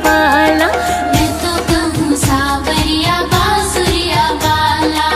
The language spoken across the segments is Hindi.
वाला। मैं तो कहूँ सावरिया बांसुरिया वाला।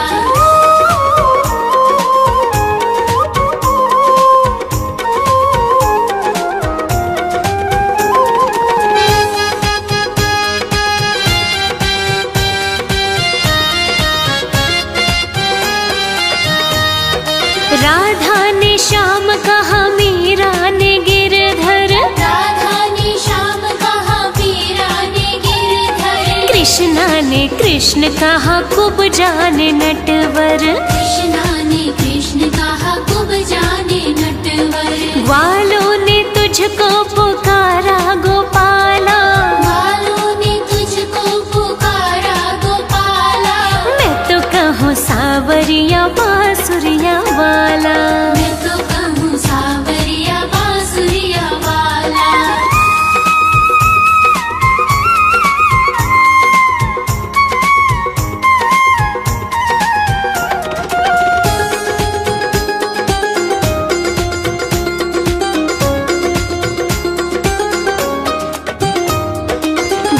राधा ने श्याम कहा, मीरा ने गिरधर। राधा ने श्याम कहा, मीरा ने गिरधर। कृष्णा ने कृष्ण कहा, कुब जाने नटवर। कृष्णा ने कृष्ण कहा, कुब जाने नटवर। ग्वालों ने तुझको पुकारा गोपाला। ग्वालों ने तुझको पुकारा गोपाला। मैं तो कहूँ सावरिया बांसुरिया वाला। मैं तो कहूँ सावरिया बांसुरिया वाला।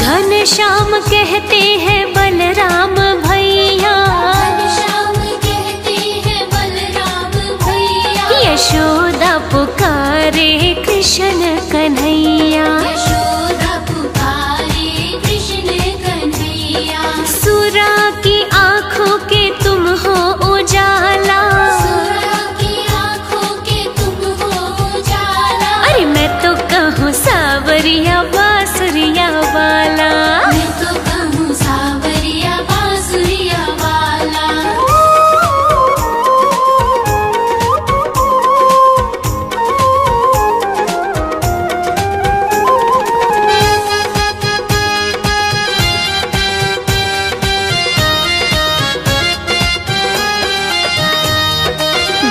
घनश्याम कहते हैं बलराम भैया। घनश्याम कहते हैं बलराम भैया। यशोदा पुकारे कृष्ण कन्हैया। यशोदा पुकारे कृष्ण कन्हैया। सुरा की आँखों के तुम हो उजाला। सुरा की आँखों के तुम हो उजाला। अरे मैं तो कहूँ सावरिया बांसुरिया वाला। मैं तो कहूँ सावरिया बांसुरिया वाला।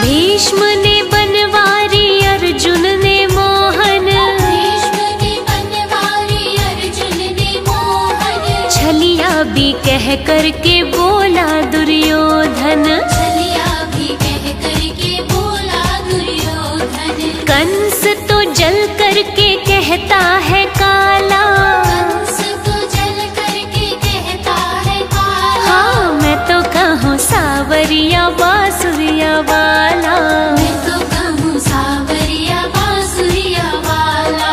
भीष्म ने बनवारी, अर्जुन ने मोहन। भीष्म ने बनवारी, अर्जुन ने मोहन। छलिया भी कह करके बोला दुर्योधन। छलिया भी कह करके बोला दुर्योधन। कंस तो जल करके कहता है काला। कंस तो जल करके कहता है काला। हाँ मैं तो कहूँ सावरिया बांसुरिया वाला। मैं तो कहूँ सावरिया बांसुरिया वाला।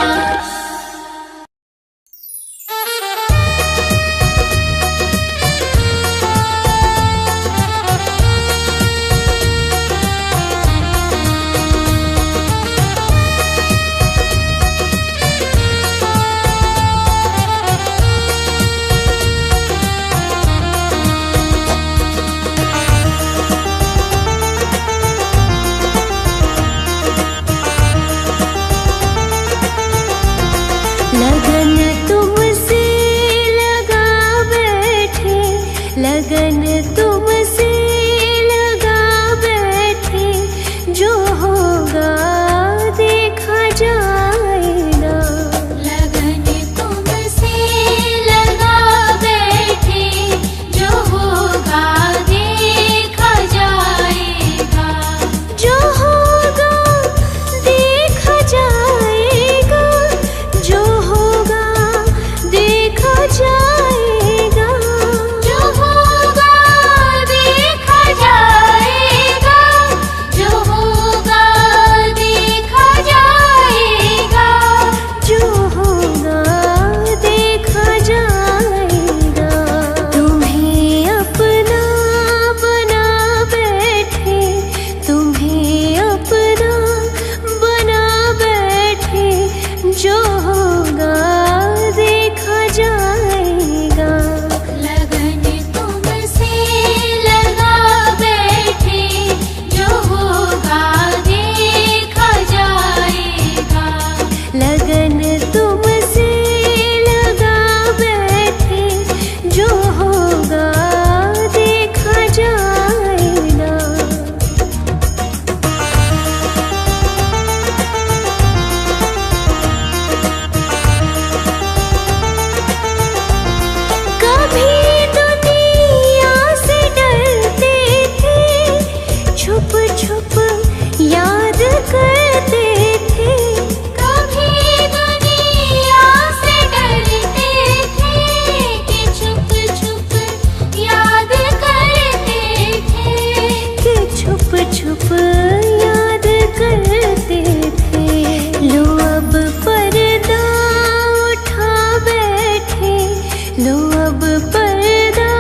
लो अब पर्दा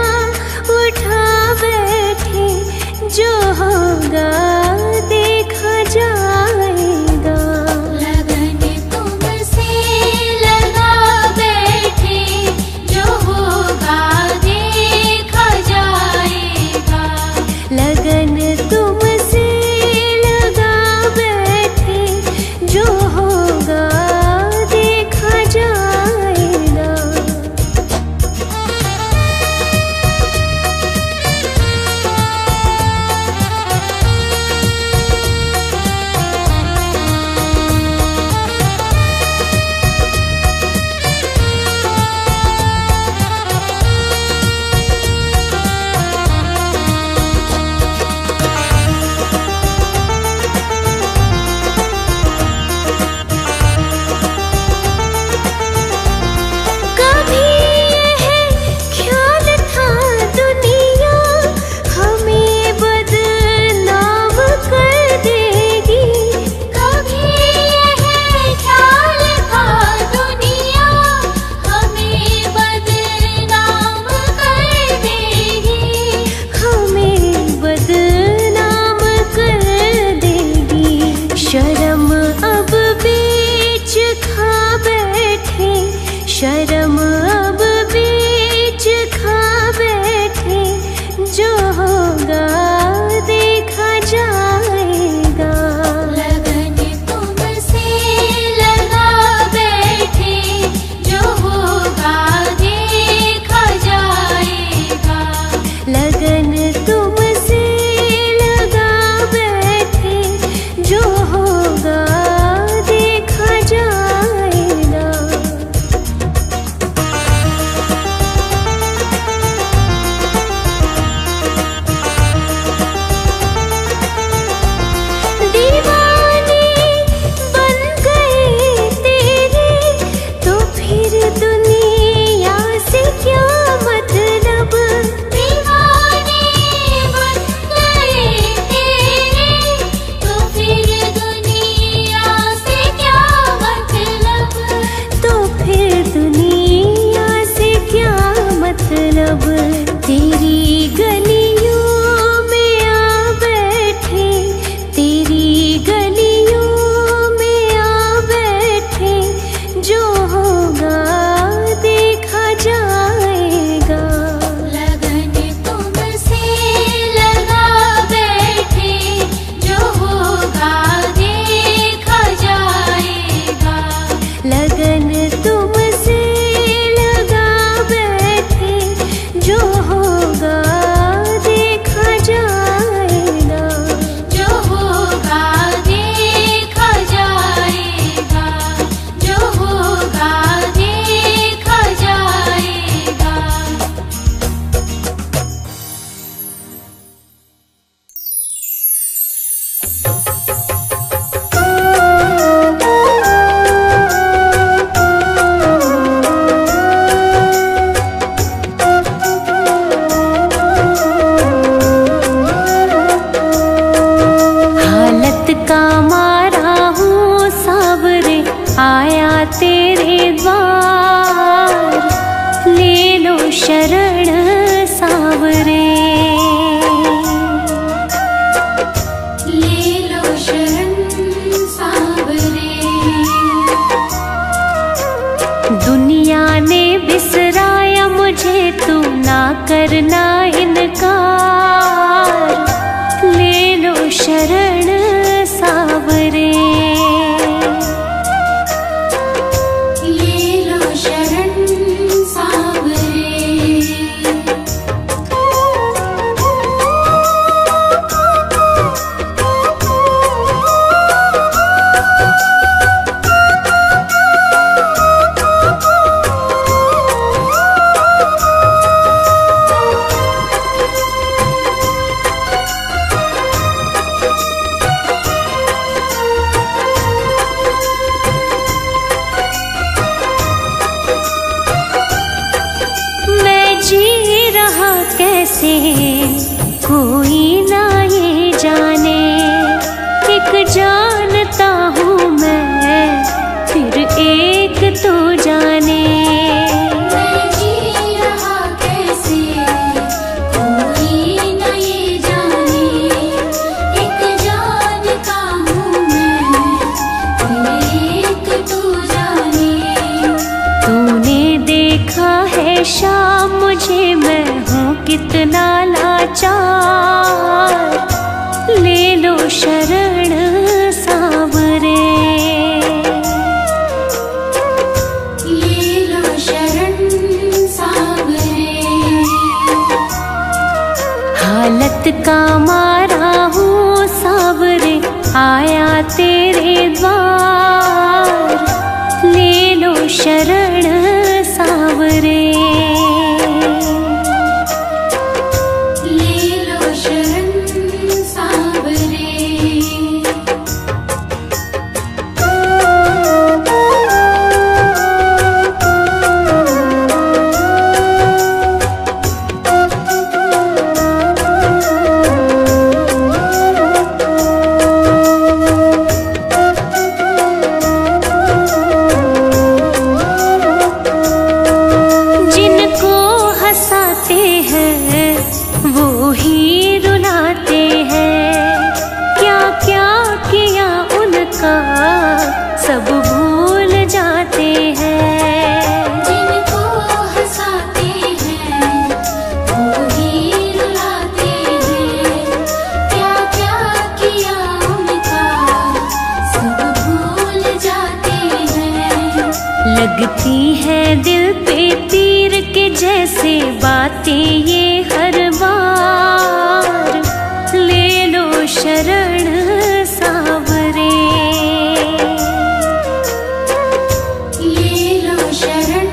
उठा बैठे, जो होगा देखा जाएगा। लगन तुमसे लगा बैठे, जो होगा देखा जाएगा। लगन तुमसे लगा बैठे, जो होगा देखा जाएगा। कभी यह ख्याल था दुनिया हमें बदनाम कर देगी। कभी यह ख्याल था दुनिया हमें बदनाम कर देगी। हमें बदनाम कर देगी। शर्म अब बीच खा बैठे, शर्म अब बीच खा बैठे, जो होगा देखा जाएगा। लगन तुमसे लगा बैठे, जो होगा देखा जाएगा। लगन तुमसे लगा बैठे, जो होगा देखा जाएगा। दीवाने बन गए तेरे, तो फिर दुनिया से क्या मतलब। दीवाने बन गए तेरे, तो फिर दुनिया से क्या मतलब। तो फिर दुनिया से क्या मतलब। तेरी गलियों में आ बैठे, तेरी गलियों में आ बैठे, जो होगा देखा जाएगा। लगन तुमसे लगा बैठे, जो होगा देखा जाएगा। लगन तुमसे लगा बैठे, जो होगा देखा जाएगा। जो होगा देखा जाएगा। जो होगा देखा जाएगा। हालत का मारा हूँ सावरे, आया तेरे द्वार, ले लो शरण सावरे। ले लो शरण सावरे। दुनिया ने बिसराया मुझे, तू ना करना इनकार, ले लो शरण सावरे। ले लो शरण सावरे। कैसे कोई ना ये जाने, एक जानता हूँ मैं फिर एक तो जाने। मैं जी परेशान मुझे, मैं हूँ कितना लाचार, ले लो शरण सांवरे। ले लो शरण सांवरे। हालत का मारा हूँ सांवरे, आया तेरे द्वार, ले लो शरण सांवरे। ले लो शरण सांवरे। जिनको हंसाते हैं वो ही रुलाते हैं, क्या क्या किया उनका सब भूल जाते हैं। जिनको हंसाते हैं वो ही रुलाते हैं, क्या क्या किया उनका सब भूल जाते हैं। लगती है दिल पे तीर के जैसे बातें ये हर बार, ले लो शरण सांवरे। ले लो शरण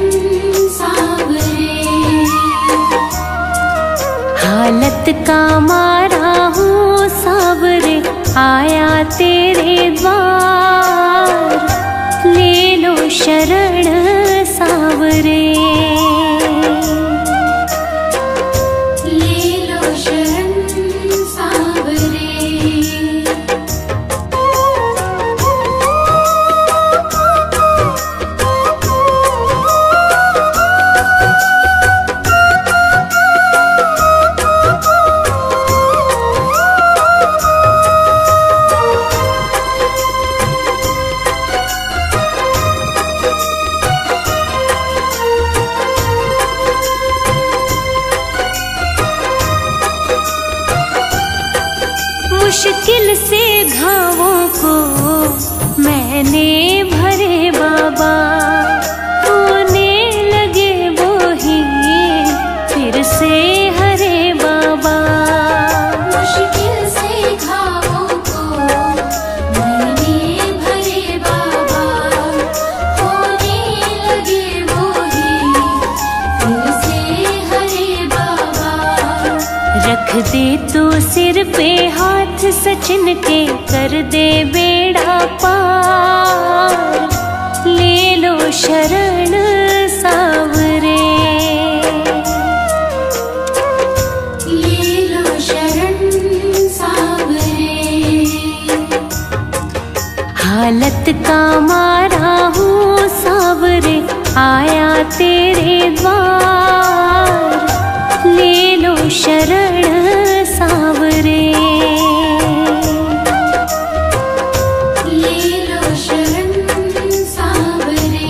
सांवरे। हालत का मारा हूँ सांवरे, आया तेरे द्वार, ले लो शरण सांवरे। ले लो शरण सांवरे। मुश्किल से घावों को मैंने भरे बाबा, होने लगे वो ही फिर से हरे बाबा। मुश्किल से घावों को मैंने भरे बाबा, होने लगे वो ही फिर से हरे बाबा। रख दे तू सिर पे हाथ सचिन के, कर दे बेड़ा पार, ले लो शरण सांवरे। ले लो शरण सांवरे। हालत का मारा हूँ सांवरे, आया तेरे द्वार, ले लो शरण सांवरे। ले लो शरण सांवरे।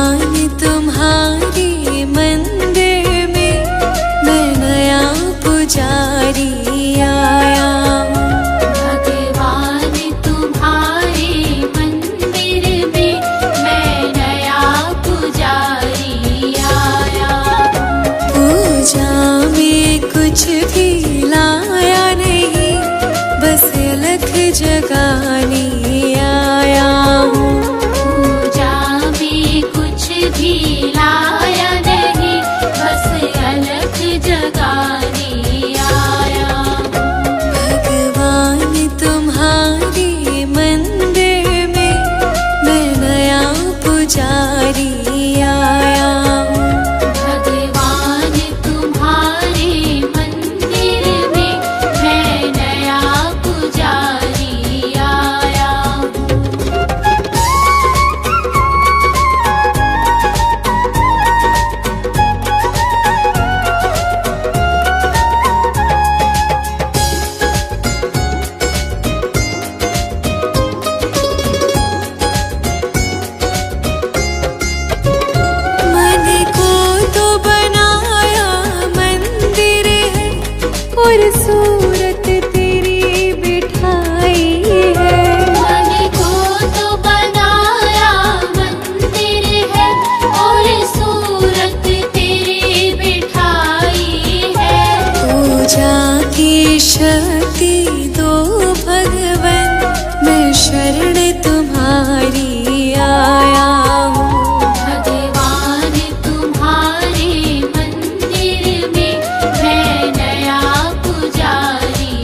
भगवान तुम्हारे मंदिर में मैं नया पुजारी आया हूँ। भगवान तुम्हारे मंदिर में मैं नया पुजारी आया। पूजा में कुछ भी लाया नहीं, बस अलख जगाने आया हूँ। पूजा में कुछ भी लाया नहीं, बस अलख जगाने आया। भगवान तुम्हारे मंदिर में मैं नया पुजारी आया हूँ। भगवान तुम्हारे मंदिर में मैं नया पुजारी आया। मन को तो बनाया मंदिर है, और सूरत तेरी बिठाई है। मन को तो बनाया मंदिर है, और सूरत तेरी बिठाई है। पूजा की शक्ति दो भगवन, मैं शरण तुम्हारी आया हूँ। भगवान तुम्हारे मंदिर में मैं नया पुजारी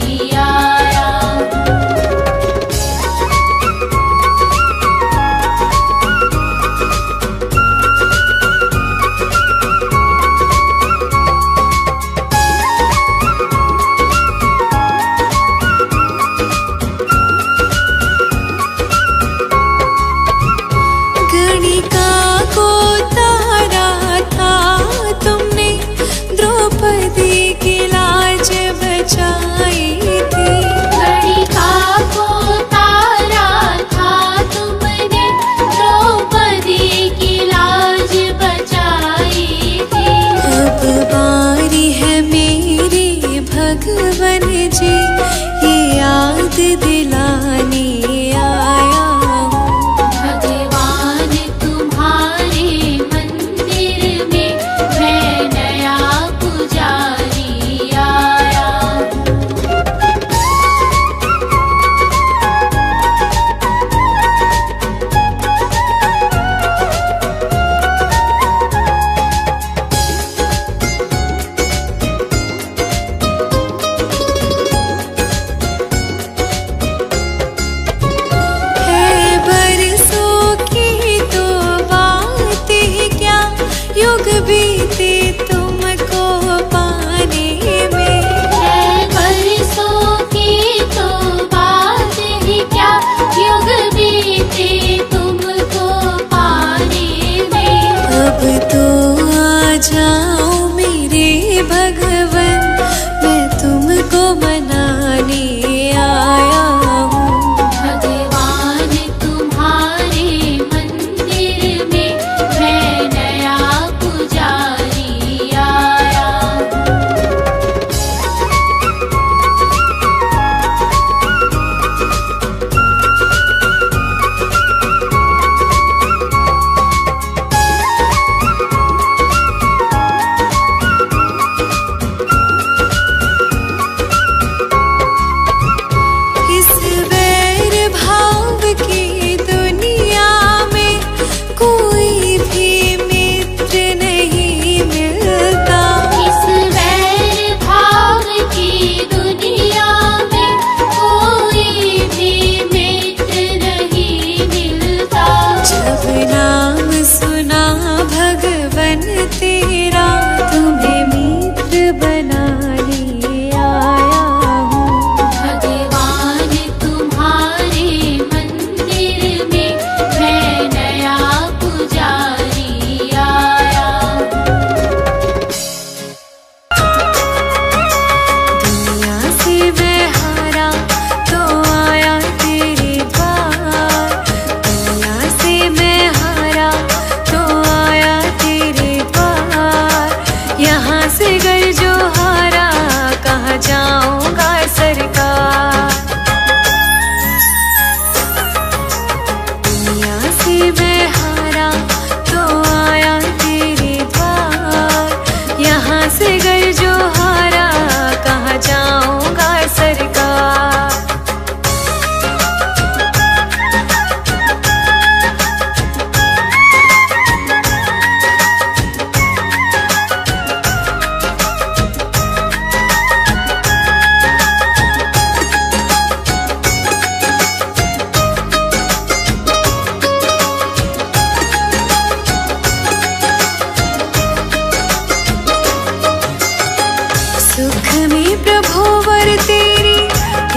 प्रभुवर तेरी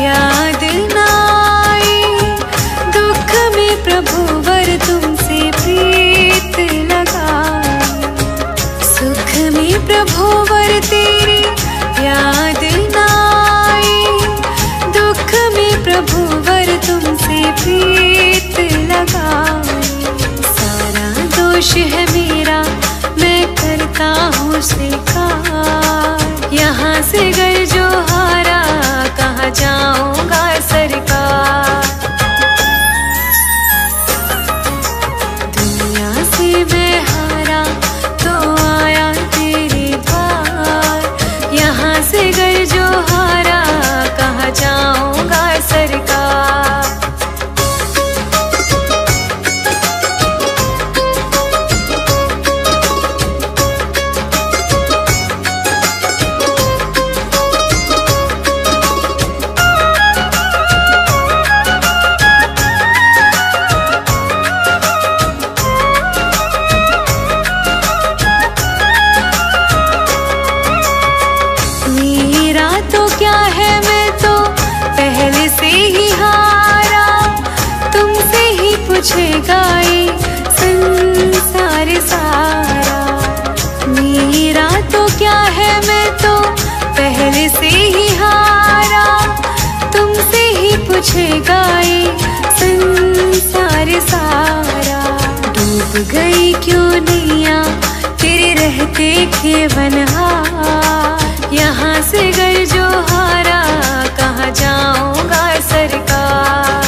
याद न आई, दुख में प्रभुवर तुमसे प्रीत लगाई। सुख में प्रभुवर तेरी याद न आई, दुख में प्रभुवर तुमसे प्रीत लगाई। सारा दोष है मेरा, मैं करता हूँ स्वीकार, यहाँ से गए जो हारा, कहाँ जाऊँगा सरकार। दुनिया से मैं हारा तो आया तेरे द्वार, यहाँ से गए जो हारा, कहाँ जाऊँगा सरकार। मेरा तो क्या है, मैं तो पहले से ही हारा, तुमसे ही पूछेगा ये संसार सारा। मेरा तो क्या है, मैं तो पहले से ही हारा, तुमसे ही पूछेगा ये संसार सारा। डूब गई क्यों नैया तेरे रहते खेवनहार, यहाँ से गए जो हारा, कहाँ जाऊँगा सरकार।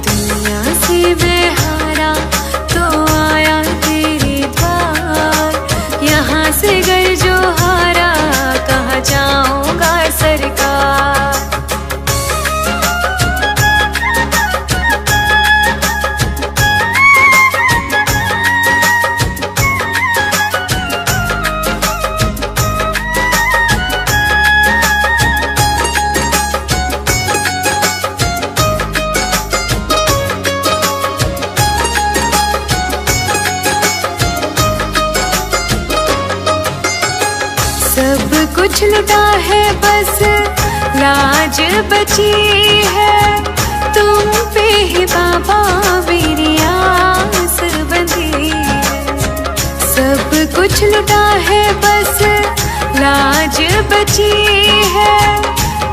दुनिया से मैं हारा तो आया तेरे द्वार, यहाँ से गए जो हारा, कहाँ जाऊँगा सरकार। सब कुछ लुटा है, बस लाज बची है, तुम पे ही बाबा मेरी आस बंधी है। सब कुछ लुटा है, बस लाज बची है,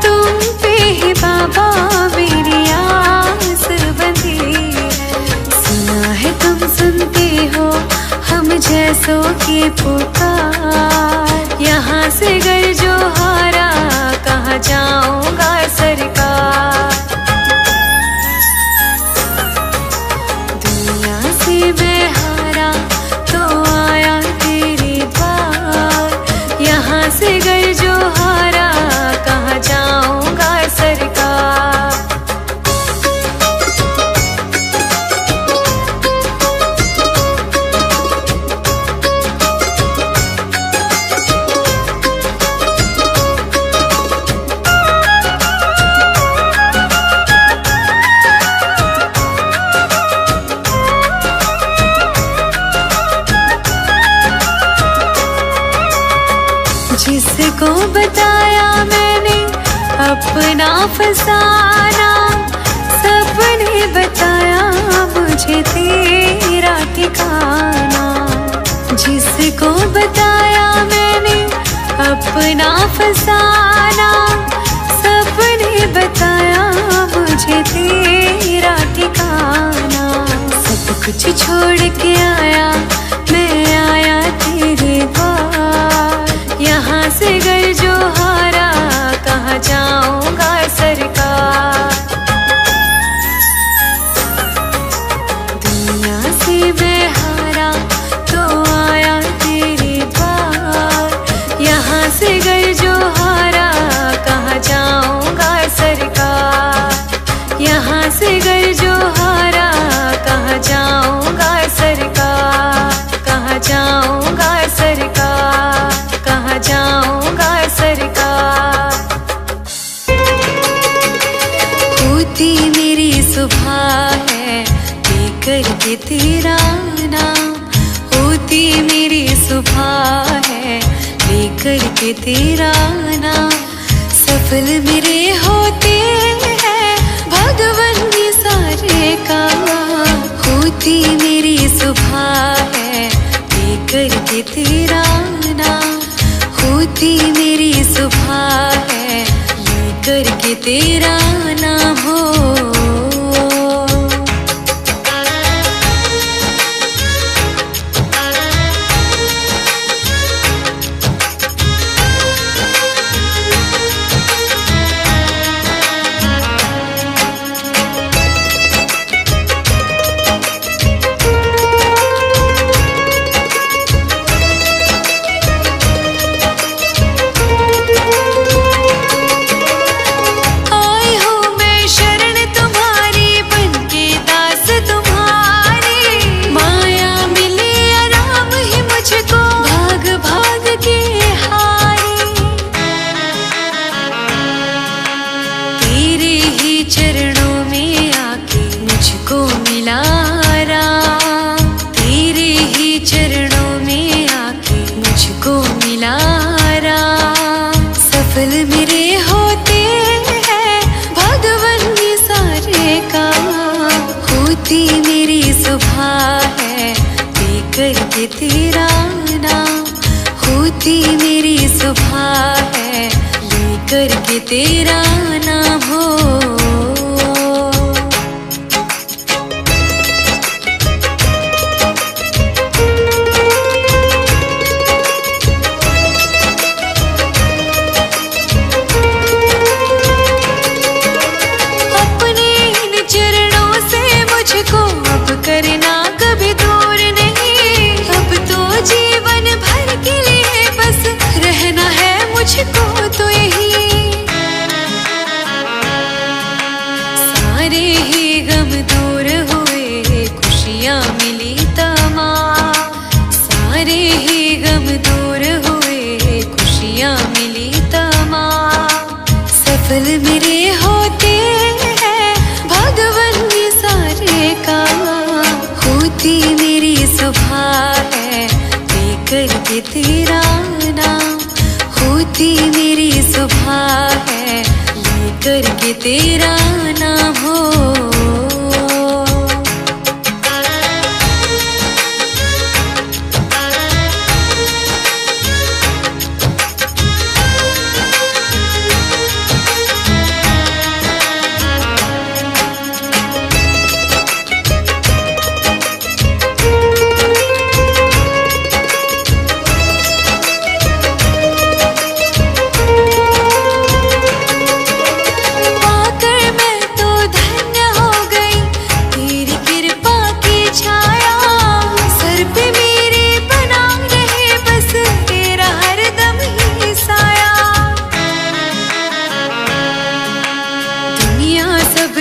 तुम पे ही बाबा मेरी आस बंधी है। सुना है तुम सुनते हो हम जैसों की पुकार, यहाँ से गए जो हारा, कहाँ जाऊँगा सरकार। दुनिया से मैं हारा तो आया तेरे द्वार, यहाँ से गए जो हारा, कहाँ जाऊँगा सरकार। जिसको बताया मैंने अपना फसाना, सबने बताया मुझे तेरा ठिकाना। जिसको बताया मैंने अपना फसाना, सबने बताया मुझे तेरा ठिकाना। सब कुछ छोड़ के आया, मैं आया तेरे द्वार, यहाँ से गए जो हारा, कहाँ जाऊँगा सरकार। दुनिया से मैं हारा तो आया तेरे द्वार, यहाँ से गए जो हारा, कहाँ जाऊँगा सरकार। यहाँ से गए जो हारा, कहाँ जाऊँगा सरकार, कहाँ जाऊँगा सरकार, कहाँ जाऊँगा सरकार। होती मेरी सुबह है लेकर के तेरा नाम, होती मेरी सुबह है करके तेरा नाम। सफल मेरे होते हैं भगवन ये सारे काम। होती मेरी सुबह है ये करके तेरा नाम। होती मेरी सुबह है ये करके तेरा नाम हो। चरणों में आके मुझको मिला राम। तेरे ही चरणों में आके मुझको मिला राम। सफल मेरे होते हैं भगवन ये सारे काम। होती मेरी सुबह है ये करके तेरा नाम। होती मेरी सुबह है ये करके तेरा नाम हो। करना कभी दूर नहीं। अब तो जीवन भर के लिए बस रहना है मुझको तो यही। सारे ही गम दूर हुए खुशियाँ मिली तमाम। सारे ही गम दूर हुए खुशियाँ मिली तमाम। सफल मेरे होते हैं भगवन ये सारे काम। होती मेरी सुबह है ये करके तेरा नाम। होती मेरी सुबह है ये करके तेरा नाम हो।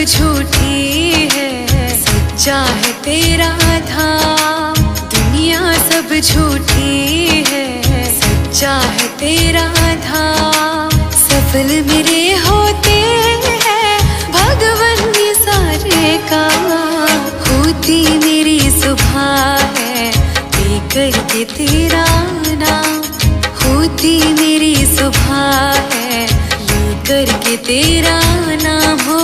झूठी है सच्चा है तेरा धाम। दुनिया सब झूठी है सच्चा है तेरा धाम। सफल मेरे होते हैं भगवन ये सारे काम। होती मेरी सुबह है ये करके तेरा नाम। होती मेरी सुबह है ये करके तेरा नाम हो।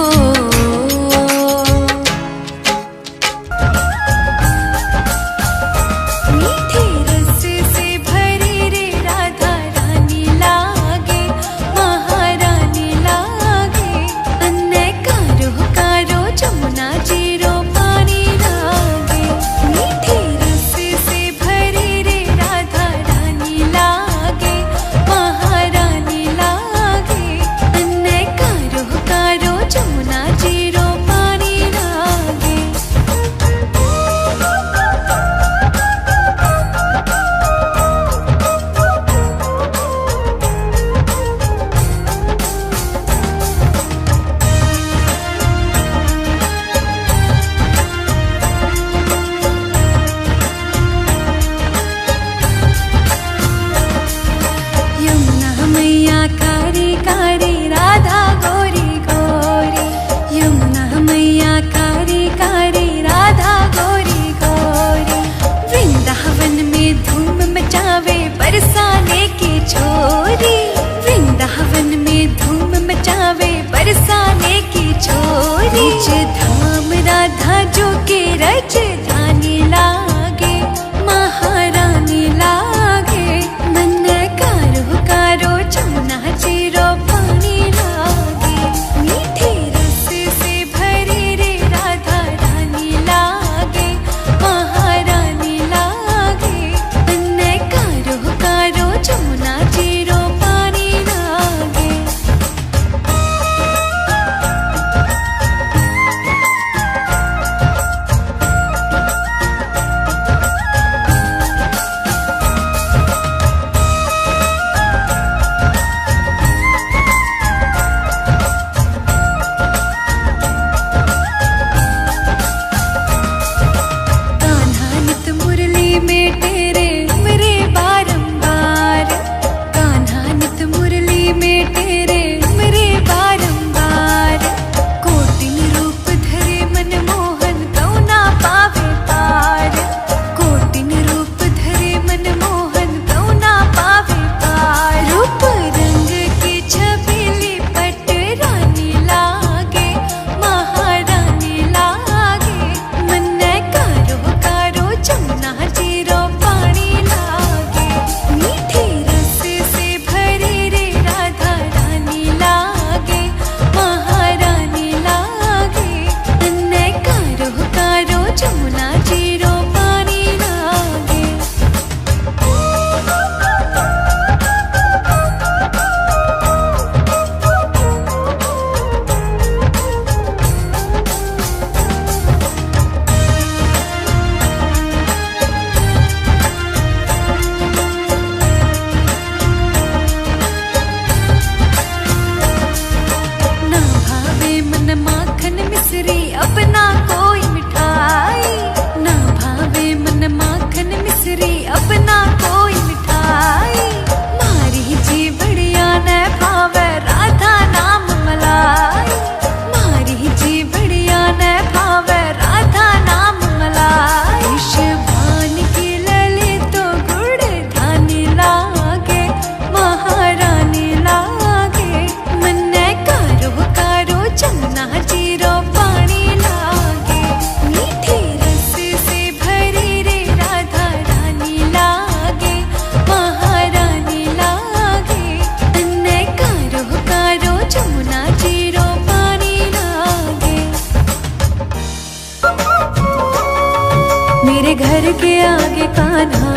के आगे कान्हा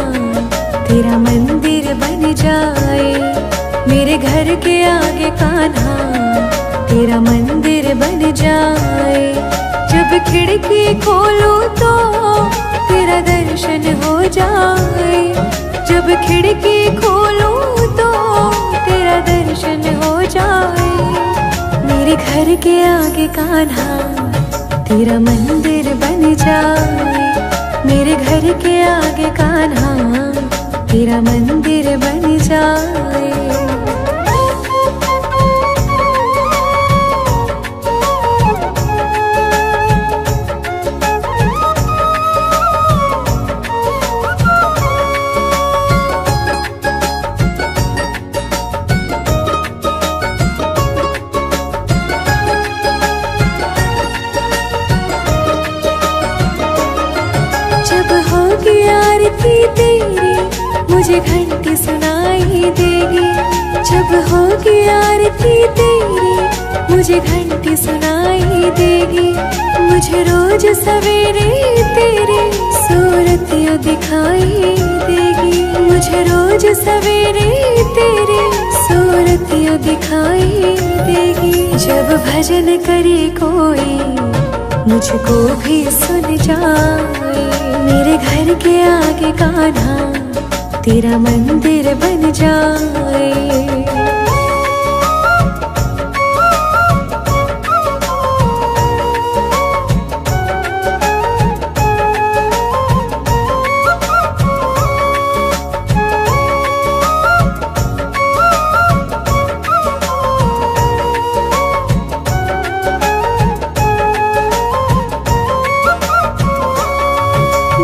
तेरा मंदिर बन जाए। मेरे घर के आगे कान्हा तेरा मंदिर बन जाए। जब खिड़की खोलूं तो तेरा दर्शन हो जाए। जब खिड़की खोलूं तो तेरा दर्शन हो जाए। मेरे घर के आगे कान्हा तेरा मंदिर बन जाए। मेरे घर के आगे कान्हा तेरा मंदिर बन जाए। जब होगी आरती तेरी मुझे घंटी सुनाई देगी। जब होगी आरती तेरी मुझे घंटी सुनाई देगी। मुझे रोज सवेरे तेरी सूरतियाँ दिखाई देगी। मुझे रोज सवेरे तेरी सूरतियाँ दिखाई देगी। जब भजन करे कोई मुझको भी सुन जाए। मेरे घर के आगे कान्हा तेरा मंदिर बन जाए।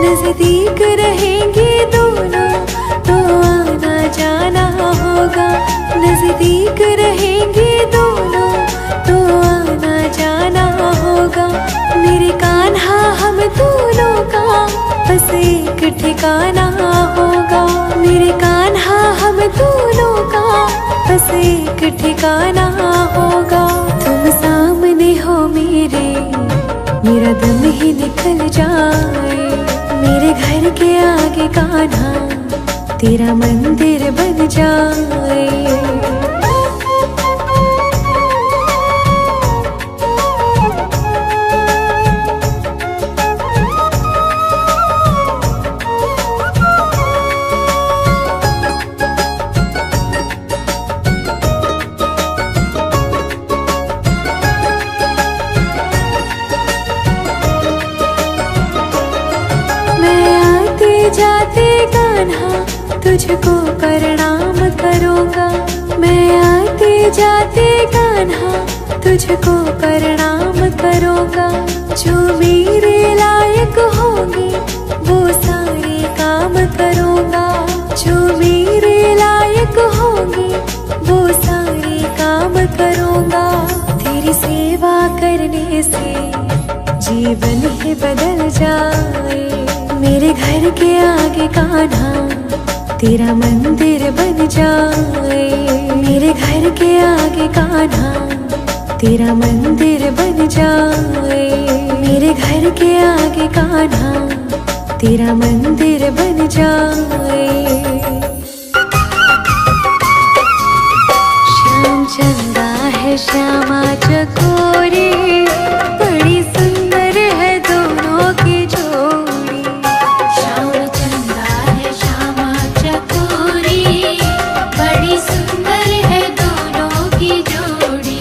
नजदीक रहेंगे दोनों तो आना जाना होगा। नजदीक रहेंगे दोनों तो आना जाना होगा। मेरे कान्हा हम दोनों का बस एक ठिकाना होगा। मेरे कान्हा हम दोनों का बस एक ठिकाना होगा। तुम सामने हो मेरा दम ही निकल जाए। मेरे घर के आगे कान्हा तेरा मंदिर बन जाए। जाते कान्हा तुझको प्रणाम करूँगा। मैं आते जाते कान्हा तुझको प्रणाम करूँगा। जो मेरे लायक होंगे वो सारे काम करूँगा। जो मेरे लायक होंगे वो सारे काम करूँगा। तेरी सेवा करने से जीवन ही बदल जाए। मेरे घर के आगे कान्हा तेरा मंदिर बन जाए। मेरे घर के आगे कान्हा तेरा मंदिर बन जाए। मेरे घर के आगे कान्हा तेरा मंदिर बन जाए। श्याम चंदा है श्यामा चकोरी, बड़ी सुंदर है दोनों की जोड़ी। श्याम चंदा है श्यामा चकोरी, बड़ी सुंदर है दोनों की जोड़ी।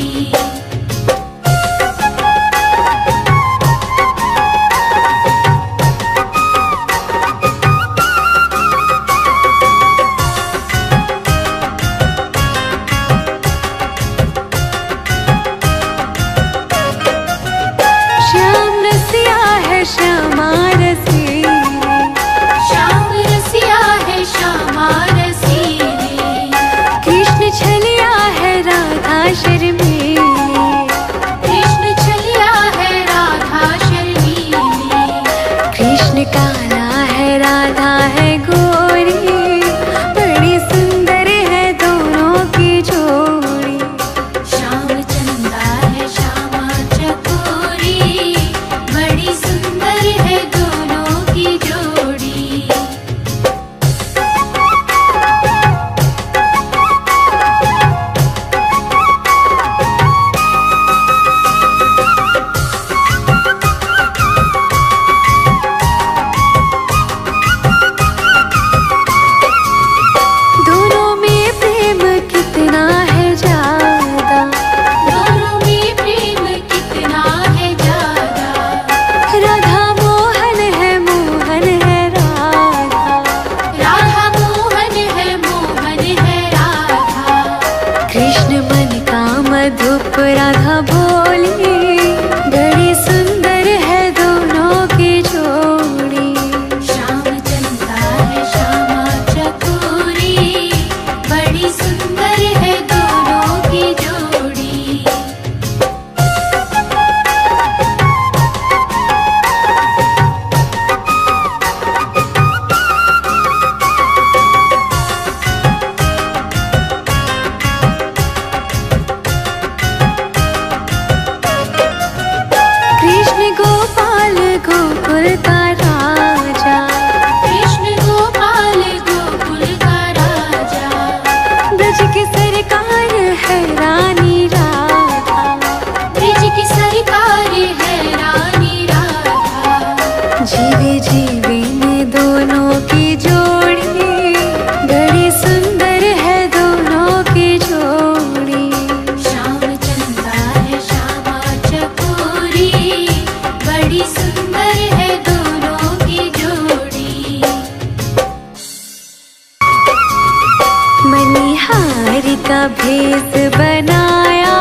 भेष बनाया,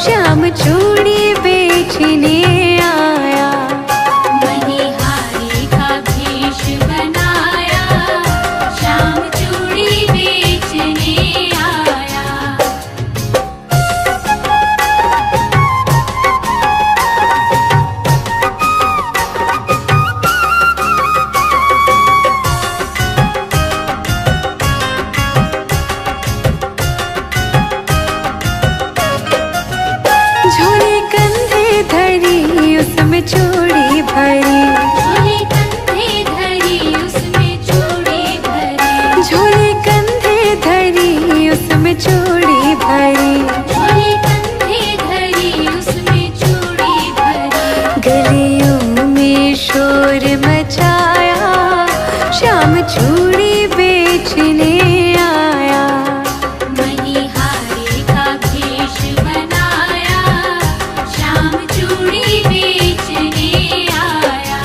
श्याम चूड़ी बेचने आया। मणिहारी का भेष बनाया, श्याम चूड़ी बेचने आया। झोली कंधे धरी उसमें चूड़ी भरी, झोली कंधे धरी उसमें चूड़ी भरी, झोली कंधे धरी उसमें चूड़ी भरी। झोली कंधे धरी उसमें चूड़ी भरी। गलियों में शोर मचाया, श्याम चूड़ी बेचने आया। मणिहारी का भेष बनाया, श्याम चूड़ी बेचने आया।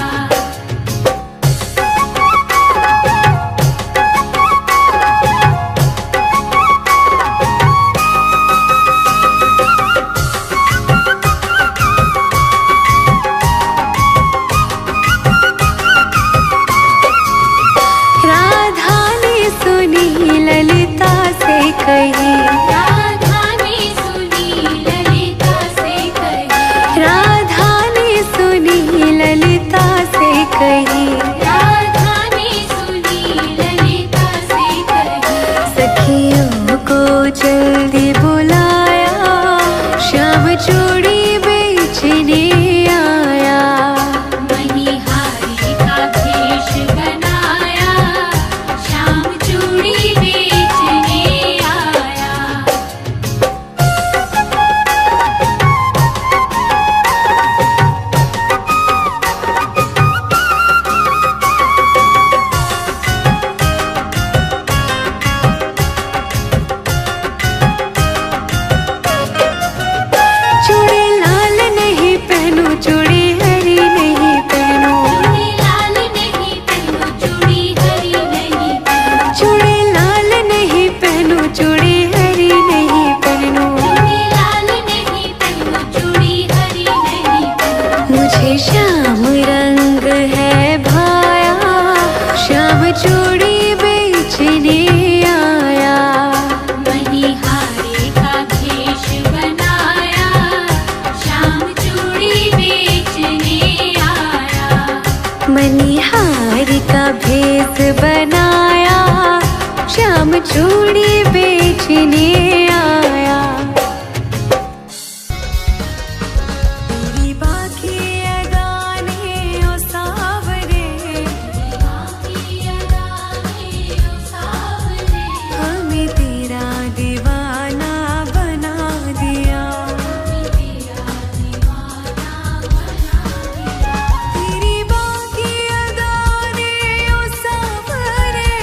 राधा ने सुनी ललिता से कही, राधा ने सुनी ललिता से कही, राधा ने सुनी ललिता से कही। राधा ने सुनी ललिता से कही। सखियों को जल्दी बुलाया, श्याम चूड़ी बेचने आया। मणिहारी का भेष बनाया, श्याम चूड़ी बेचने आया। चूड़ी लाल नहीं पहनो, चूड़ी हरी नहीं पहनो, चूड़ी लाल नहीं पहनो, चूड़ी हरी नहीं पहनो, चूड़ी लाल नहीं पहनो, चूड़ी हरी नहीं पहनो। चूड़ी लाल नहीं पहनो, चूड़ी हरी नहीं पहनो। मुझे श्याम रंग है भाया, श्याम चूड़ी बेचने आया। मणिहारी का भेष बनाया, श्याम चूड़ी बेचने आया। मणिहारी का भेष बनाया, श्याम चूड़ी बेचने आया। तेरी बाकी अदाने ओ सावरे, हमें तेरा दीवाना बना दिया। तेरी बाकी अदाने ओ सावरे,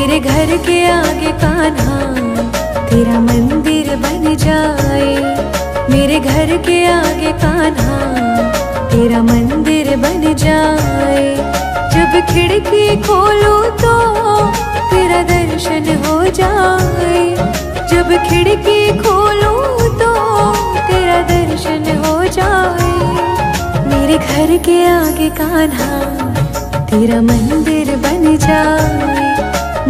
मेरे घर के आगे कान्हा तेरा मंदिर बन जाए। मेरे घर के आगे कान्हा तेरा मंदिर बन जाए। जब खिड़की खोलूं तो तेरा दर्शन हो जाए। जब खिड़की खोलूं तो तेरा दर्शन हो जाए। मेरे घर के आगे कान्हा तेरा मंदिर बन जाए।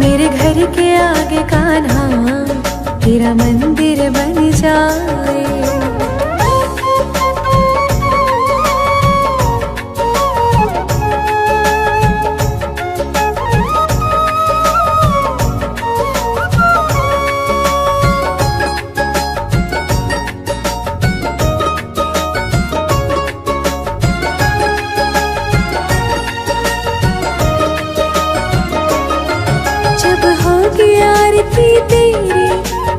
मेरे घर के आगे कान्हा तेरा मंदिर बन जाए। जब होगी आरती तेरी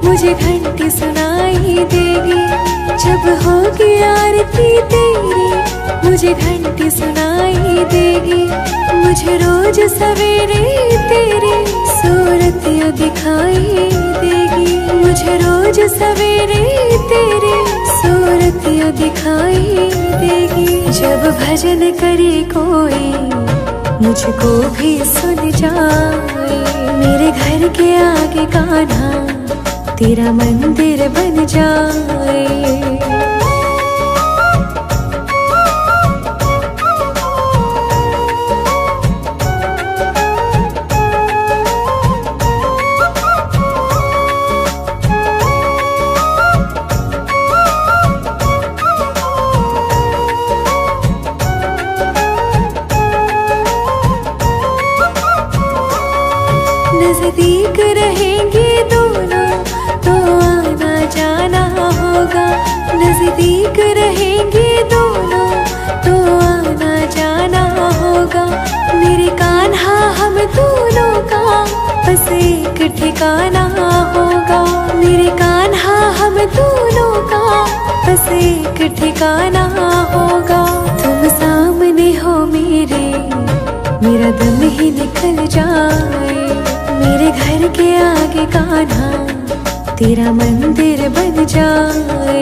मुझे घंटी सुनाई देगी। जब होगी आरती तेरी मुझे घंटी सुनाई देगी। मुझे रोज सवेरे तेरी सूरत यूं दिखाई देगी। मुझे रोज सवेरे तेरी सूरत यूं दिखाई देगी। जब भजन करे कोई मुझको भी सुन जाए। मेरे घर के आगे कान्हा तेरा मंदिर बन जाए। नजदीक रहेंगे दोनों तो आना जाना होगा। नजदीक रहेंगे दोनों तो आना जाना होगा। मेरे कान्हा हम दोनों का बस एक ठिकाना होगा। मेरे कान्हा हम दोनों का बस एक ठिकाना होगा। तुम सामने हो मेरा दम ही निकल जाए। मेरे घर के आगे कान्हा तेरा मंदिर बन जाए।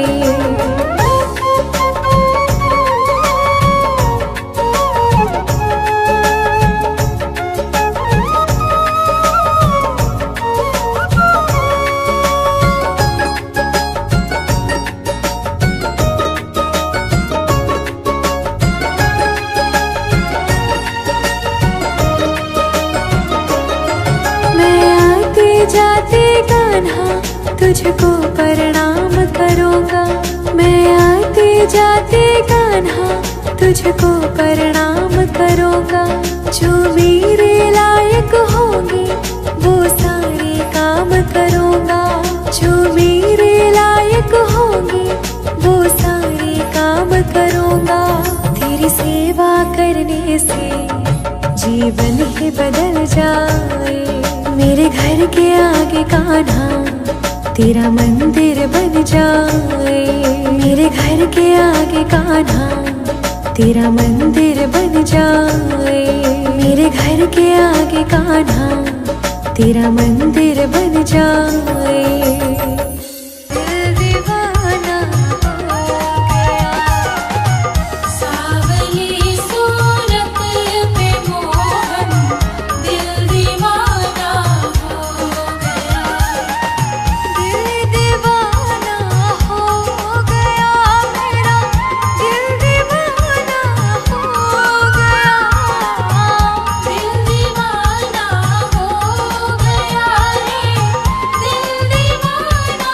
जाते कान्हा तुझको प्रणाम करूँगा। मैं आते जाते कान्हा तुझको प्रणाम करूँगा। जो मेरे लायक होंगे वो सारे काम करूँगा। जो मेरे लायक होंगे वो सारे काम करूँगा। तेरी सेवा करने से जीवन ही बदल जाए। मेरे घर के आगे कान्हा तेरा मंदिर बन जाए। मेरे घर के आगे कान्हा तेरा मंदिर बन जाए। मेरे घर के आगे कान्हा तेरा मंदिर बन जाए। दिल दीवाना हो गया। सावली सूरत पे मोहन दिल दीवाना हो गया। दिल दीवाना हो गया मेरा। दिल दीवाना हो गया। दिल दीवाना हो गया रे। दिल दीवाना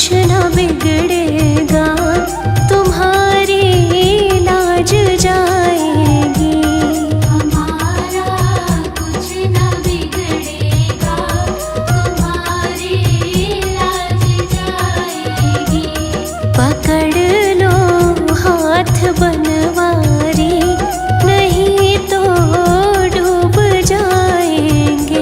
कुछ न बिगड़ेगा, तुम्हारी लाज जाएगी। हमारा कुछ न बिगड़ेगा, तुम्हारी लाज जाएगी। पकड़ लो हाथ बनवारी, नहीं तो डूब जाएंगे।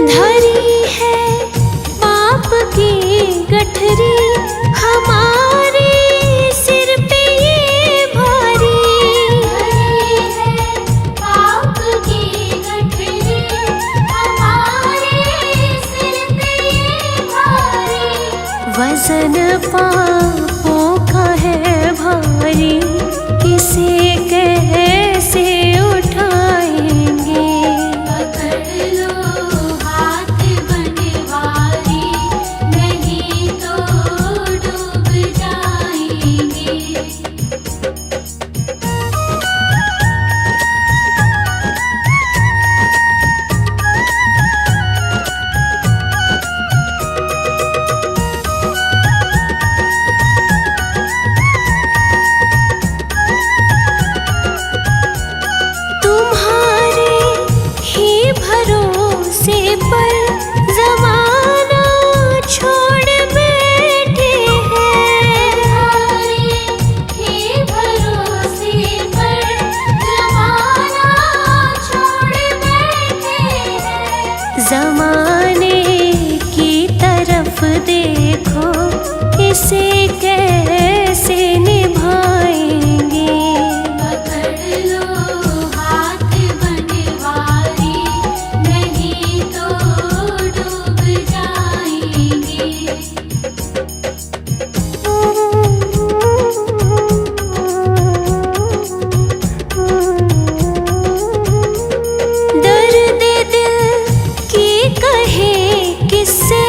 धरी है पाप की गठरी, हमारे सिर पे ये भारी। हरी है पाप की गठरी, हमारे सिर पे ये भारी। वजन पापों का है भारी, इसे कैसे उठाएंगे। पकड़ लो हाथ बनवारी, नहीं तो डूब जाएंगे। तुम्हारे ही भरोसे पर जमाना छोड़ बैठे हैं। तुम्हारे ही भरोसे पर जमाना छोड़ बैठे हैं। जमाने की तरफ देखो, इसे कैसे निभाएंगे। पकड़ लो हाथ बनवारी, नहीं तो डूब जाएंगे। दर्द दिल की कहे किससे,